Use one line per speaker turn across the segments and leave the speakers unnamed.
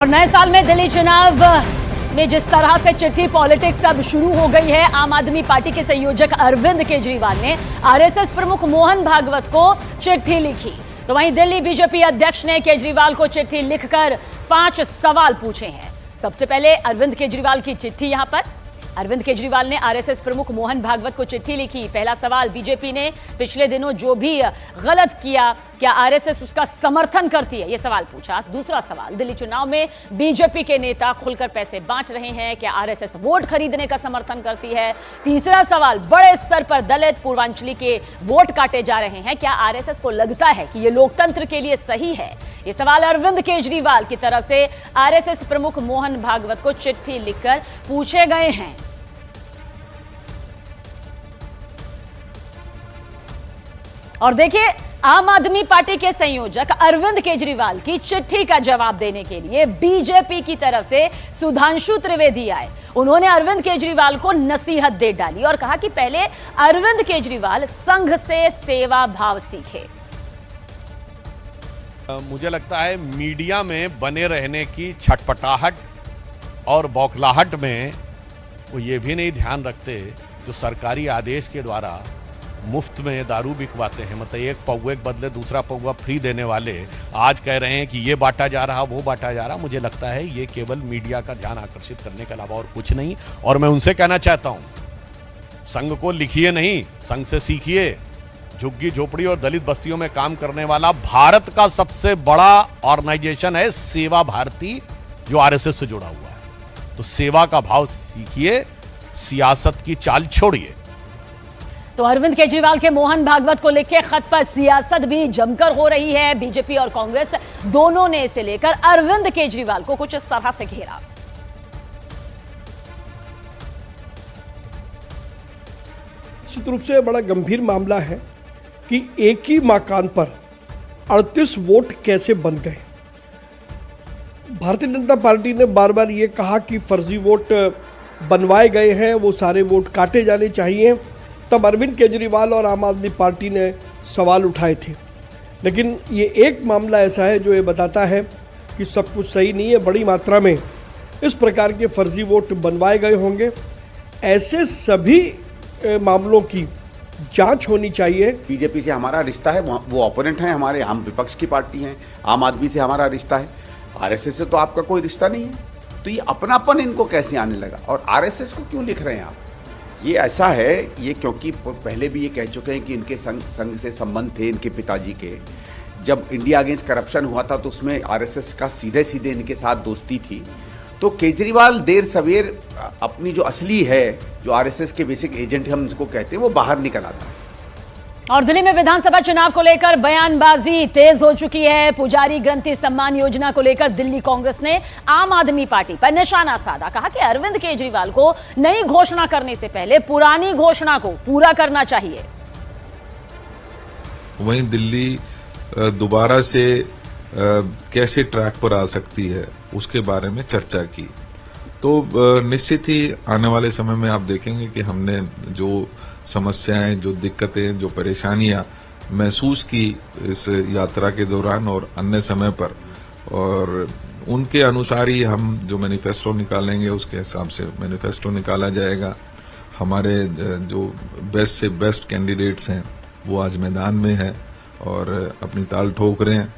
और नए साल में दिल्ली चुनाव में जिस तरह से चिट्ठी पॉलिटिक्स अब शुरू हो गई है, आम आदमी पार्टी के संयोजक अरविंद केजरीवाल ने आरएसएस प्रमुख मोहन भागवत को चिट्ठी लिखी। तो वहीं दिल्ली बीजेपी अध्यक्ष ने केजरीवाल को चिट्ठी लिखकर 5 सवाल पूछे हैं। सबसे पहले अरविंद केजरीवाल की चिट्ठी यहां पर। अरविंद केजरीवाल ने आरएसएस प्रमुख मोहन भागवत को चिट्ठी लिखी। पहला सवाल, बीजेपी ने पिछले दिनों जो भी गलत किया, क्या आरएसएस उसका समर्थन करती है, यह सवाल पूछा। दूसरा सवाल, दिल्ली चुनाव में बीजेपी के नेता खुलकर पैसे बांट रहे हैं, क्या आरएसएस वोट खरीदने का समर्थन करती है। तीसरा सवाल, बड़े स्तर पर दलित पूर्वांचली के वोट काटे जा रहे हैं, क्या आरएसएस को लगता है कि यह लोकतंत्र के लिए सही है। ये सवाल अरविंद केजरीवाल की तरफ से आरएसएस प्रमुख मोहन भागवत को चिट्ठी लिखकर पूछे गए हैं। और देखिए, आम आदमी पार्टी के संयोजक अरविंद केजरीवाल की चिट्ठी का जवाब देने के लिए बीजेपी की तरफ से सुधांशु त्रिवेदी आए। उन्होंने अरविंद केजरीवाल को नसीहत दे डाली और कहा कि पहले अरविंद केजरीवाल संघ से सेवा भाव सीखे।
मुझे लगता है मीडिया में बने रहने की छटपटाहट और बौखलाहट में वो ये भी नहीं ध्यान रखते जो सरकारी आदेश के द्वारा मुफ्त में दारू बिकवाते हैं, मतलब एक पौवे के बदले दूसरा पौवा फ्री देने वाले आज कह रहे हैं कि ये बांटा जा रहा, वो बांटा जा रहा। मुझे लगता है ये केवल मीडिया का ध्यान आकर्षित करने के अलावा और कुछ नहीं। और मैं उनसे कहना चाहता हूँ, संघ को लिखिए नहीं, संघ से सीखिए। झुग्गी झोपड़ी और दलित बस्तियों में काम करने वाला भारत का सबसे बड़ा ऑर्गेनाइजेशन है सेवा भारती, जो आरएसएस से जुड़ा हुआ है। तो सेवा का भाव सीखिए, सियासत की चाल छोड़िए।
तो अरविंद केजरीवाल के मोहन भागवत को लिखे खत पर सियासत भी जमकर हो रही है। बीजेपी और कांग्रेस दोनों ने इसे लेकर अरविंद केजरीवाल को कुछ इस तरह से घेरा।
निश्चित रूप से बड़ा गंभीर मामला है कि एक ही मकान पर 38 वोट कैसे बन गए। भारतीय जनता पार्टी ने बार बार ये कहा कि फर्जी वोट बनवाए गए हैं, वो सारे वोट काटे जाने चाहिए। तब अरविंद केजरीवाल और आम आदमी पार्टी ने सवाल उठाए थे। लेकिन ये एक मामला ऐसा है जो ये बताता है कि सब कुछ सही नहीं है। बड़ी मात्रा में इस प्रकार के फर्जी वोट बनवाए गए होंगे। ऐसे सभी मामलों की जांच होनी चाहिए।
बीजेपी से हमारा रिश्ता है, वो ओपोनेंट हैं हमारे, हम विपक्ष की पार्टी हैं। आम आदमी से हमारा रिश्ता है, आरएसएस से तो आपका कोई रिश्ता नहीं है। तो ये अपनापन इनको कैसे आने लगा, और आरएसएस को क्यों लिख रहे हैं आप। ये ऐसा है, ये क्योंकि पहले भी ये कह चुके हैं कि इनके संघ से संबंध थे इनके पिताजी के। जब इंडिया अगेंस्ट करप्शन हुआ था तो उसमें आरएसएस का सीधे सीधे इनके साथ दोस्ती थी। तो केजरीवाल देर सवेर अपनी जो असली है, जो आरएसएस के बेसिक एजेंट हम जिसको कहते हैं, वो बाहर निकल आता है।
और दिल्ली में विधानसभा चुनाव को लेकर बयानबाजी तेज हो चुकी है। पुजारी ग्रंथि सम्मान योजना को लेकर दिल्ली कांग्रेस ने आम आदमी पार्टी पर निशाना साधा। कहा कि अरविंद केजरीवाल को नई घोषणा करने से पहले पुरानी घोषणा को पूरा करना चाहिए।
वहीं दिल्ली दोबारा से कैसे ट्रैक पर आ सकती है, उसके बारे में चर्चा की। तो निश्चित ही आने वाले समय में आप देखेंगे कि हमने जो समस्याएं, जो दिक्कतें, जो परेशानियां महसूस की इस यात्रा के दौरान और अन्य समय पर, और उनके अनुसार ही हम जो मैनिफेस्टो निकालेंगे उसके हिसाब से मैनिफेस्टो निकाला जाएगा। हमारे जो बेस्ट से बेस्ट कैंडिडेट्स हैं वो आज मैदान में हैं और अपनी ताल ठोक रहे हैं।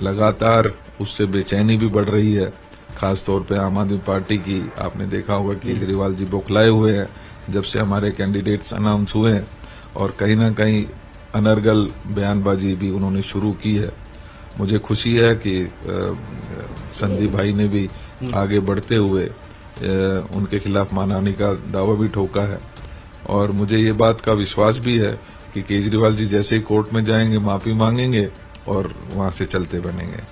लगातार उससे बेचैनी भी बढ़ रही है, खासतौर पे आम आदमी पार्टी की। आपने देखा होगा कि केजरीवाल जी बौखलाए हुए हैं जब से हमारे कैंडिडेट्स अनाउंस हुए हैं, और कहीं ना कहीं अनर्गल बयानबाजी भी उन्होंने शुरू की है। मुझे खुशी है कि संदीप भाई ने भी आगे बढ़ते हुए उनके खिलाफ मानहानि का दावा भी ठोका है, और मुझे ये बात का विश्वास भी है कि केजरीवाल जी जैसे ही कोर्ट में जाएंगे, माफी मांगेंगे और वहां से चलते बनेंगे।